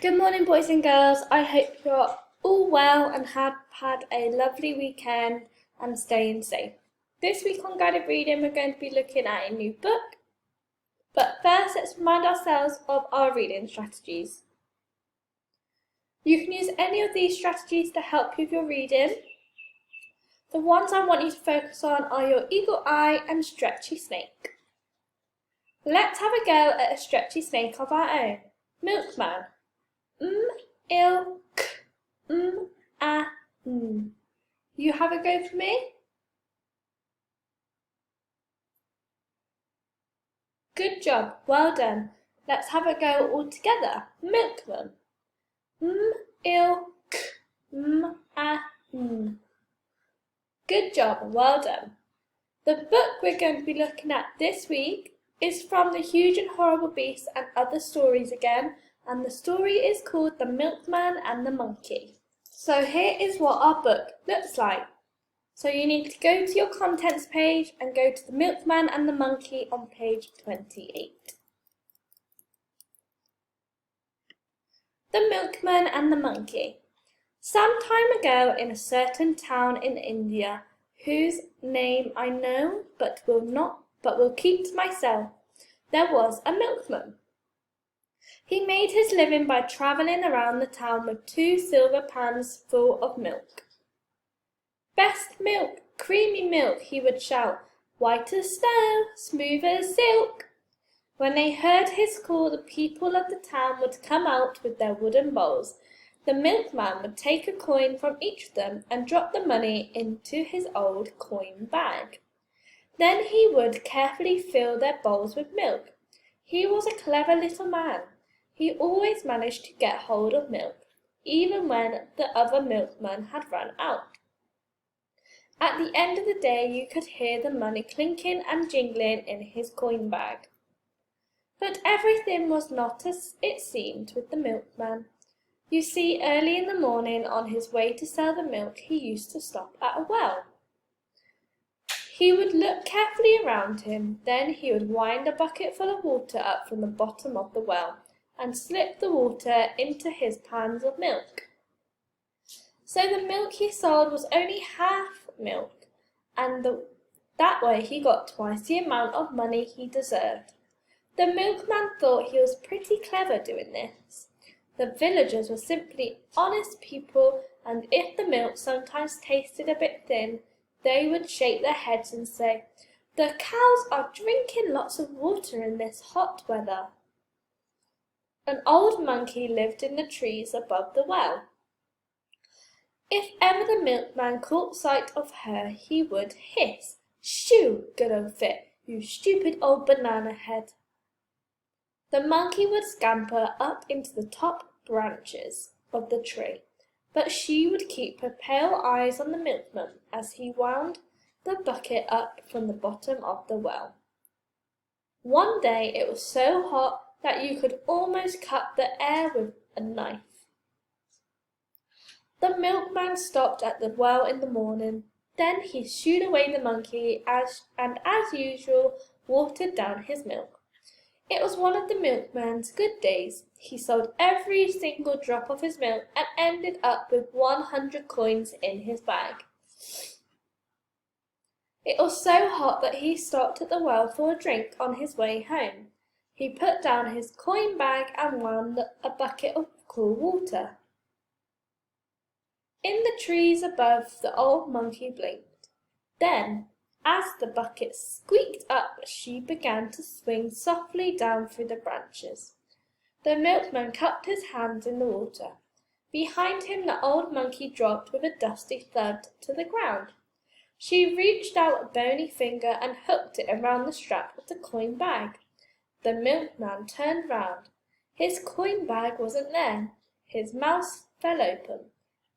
Good morning, boys and girls. I hope you're all well and have had a lovely weekend and staying safe. This week on Guided Reading, we're going to be looking at a new book. But first, let's remind ourselves of our reading strategies. You can use any of these strategies to help you with your reading. The ones I want you to focus on are your eagle eye and stretchy snake. Let's have a go at a stretchy snake of our own. Milkman. Ilk, You have a go for me? Good job, well done. Let's have a go all together. Milkman. Ilk, Good job, well done. The book we're going to be looking at this week is from The Huge and Horrible Beast and Other Stories again, and the story is called The Milkman and the Monkey. So here is what our book looks like. So you need to go to your contents page and go to The Milkman and the Monkey on page 28. The Milkman and the Monkey. Some time ago in a certain town in India, whose name I know but will keep to myself, there was a milkman. He made his living by travelling around the town with 2 silver pans full of milk. Best milk, creamy milk, he would shout, white as snow, smooth as silk. When they heard his call, the people of the town would come out with their wooden bowls. The milkman would take a coin from each of them and drop the money into his old coin bag. Then he would carefully fill their bowls with milk. He was a clever little man. He always managed to get hold of milk, even when the other milkmen had run out. At the end of the day, you could hear the money clinking and jingling in his coin bag. But everything was not as it seemed with the milkman. You see, early in the morning, on his way to sell the milk, he used to stop at a well. He would look carefully around him, then he would wind a bucket full of water up from the bottom of the well, and slip the water into his pans of milk. So the milk he sold was only half milk, and that way he got twice the amount of money he deserved. The milkman thought he was pretty clever doing this. The villagers were simply honest people, and if the milk sometimes tasted a bit thin, they would shake their heads and say, "The cows are drinking lots of water in this hot weather." An old monkey lived in the trees above the well. If ever the milkman caught sight of her, he would hiss, "Shoo, good old Fit, you stupid old banana head." The monkey would scamper up into the top branches of the tree, but she would keep her pale eyes on the milkman as he wound the bucket up from the bottom of the well. One day it was so hot that you could almost cut the air with a knife. The milkman stopped at the well in the morning. Then he shooed away the monkey and as usual watered down his milk. It was one of the milkman's good days. He sold every single drop of his milk and ended up with 100 coins in his bag. It was so hot that he stopped at the well for a drink on his way home. He put down his coin bag and wound a bucket of cool water. In the trees above, the old monkey blinked. Then, as the bucket squeaked up, she began to swing softly down through the branches. The milkman cupped his hands in the water. Behind him, the old monkey dropped with a dusty thud to the ground. She reached out a bony finger and hooked it around the strap of the coin bag. The milkman turned round. His coin bag wasn't there. His mouth fell open.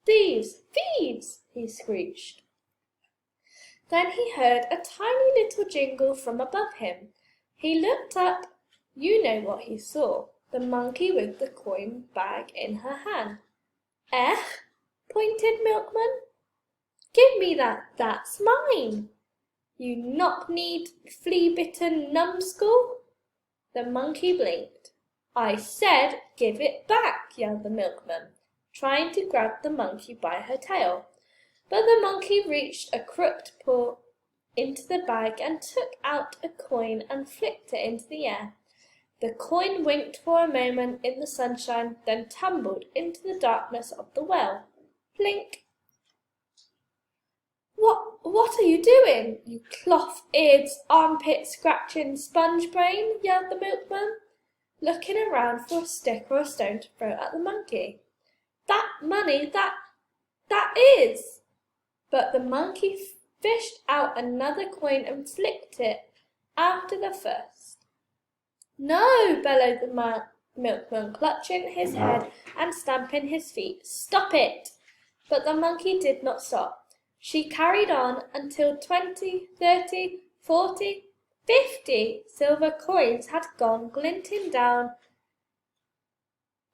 "Thieves! Thieves!" he screeched. Then he heard a tiny little jingle from above him. He looked up. You know what he saw. The monkey with the coin bag in her hand. "Eh?" pointed Milkman. "Give me that. That's mine. You knock-kneed, flea-bitten numbskull." The monkey blinked. "I said give it back," yelled the milkman, trying to grab the monkey by her tail. But the monkey reached a crooked paw into the bag and took out a coin and flicked it into the air. The coin winked for a moment in the sunshine, then tumbled into the darkness of the well. Blink! What are you doing, you cloth-eared, armpit-scratching sponge-brain?" yelled the milkman, looking around for a stick or a stone to throw at the monkey. "That money, that is!" But the monkey fished out another coin and flicked it after the first. "No!" bellowed the milkman, clutching his head and stamping his feet. "Stop it!" But the monkey did not stop. She carried on until 20, 30, 40, 50 silver coins had gone glinting down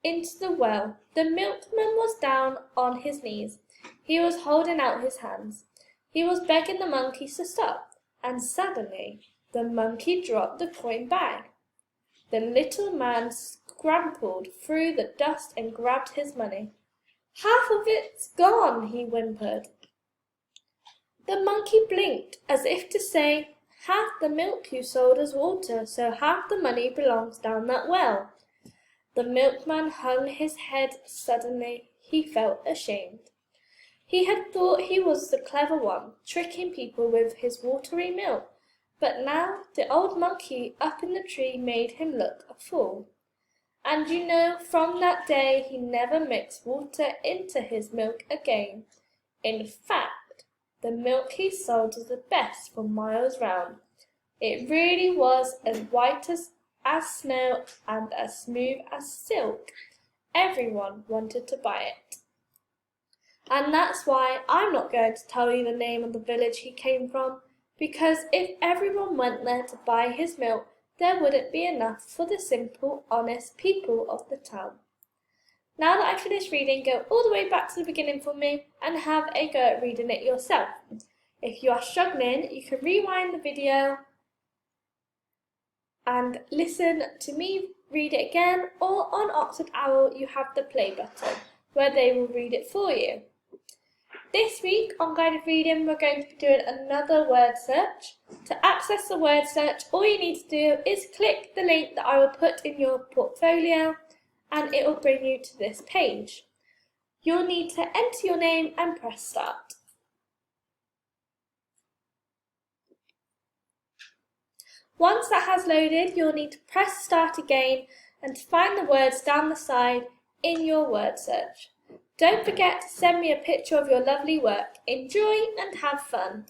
into the well. The milkman was down on his knees. He was holding out his hands. He was begging the monkey to stop, and suddenly the monkey dropped the coin bag. The little man scrambled through the dust and grabbed his money. "Half of it's gone," he whimpered. The monkey blinked, as if to say, "Half the milk you sold is water, so half the money belongs down that well." The milkman hung his head suddenly. He felt ashamed. He had thought he was the clever one, tricking people with his watery milk, but now the old monkey up in the tree made him look a fool. And you know, from that day he never mixed water into his milk again. In fact, the milk he sold was the best for miles round. It really was as white as snow and as smooth as silk. Everyone wanted to buy it. And that's why I'm not going to tell you the name of the village he came from, because if everyone went there to buy his milk, there wouldn't be enough for the simple, honest people of the town. Now that I've finished reading, go all the way back to the beginning for me and have a go at reading it yourself. If you are struggling, you can rewind the video and listen to me read it again, or on Oxford Owl you have the play button where they will read it for you. This week on Guided Reading we're going to be doing another word search. To access the word search, all you need to do is click the link that I will put in your portfolio and it will bring you to this page. You'll need to enter your name and press start. Once that has loaded, you'll need to press start again and to find the words down the side in your word search. Don't forget to send me a picture of your lovely work. Enjoy and have fun!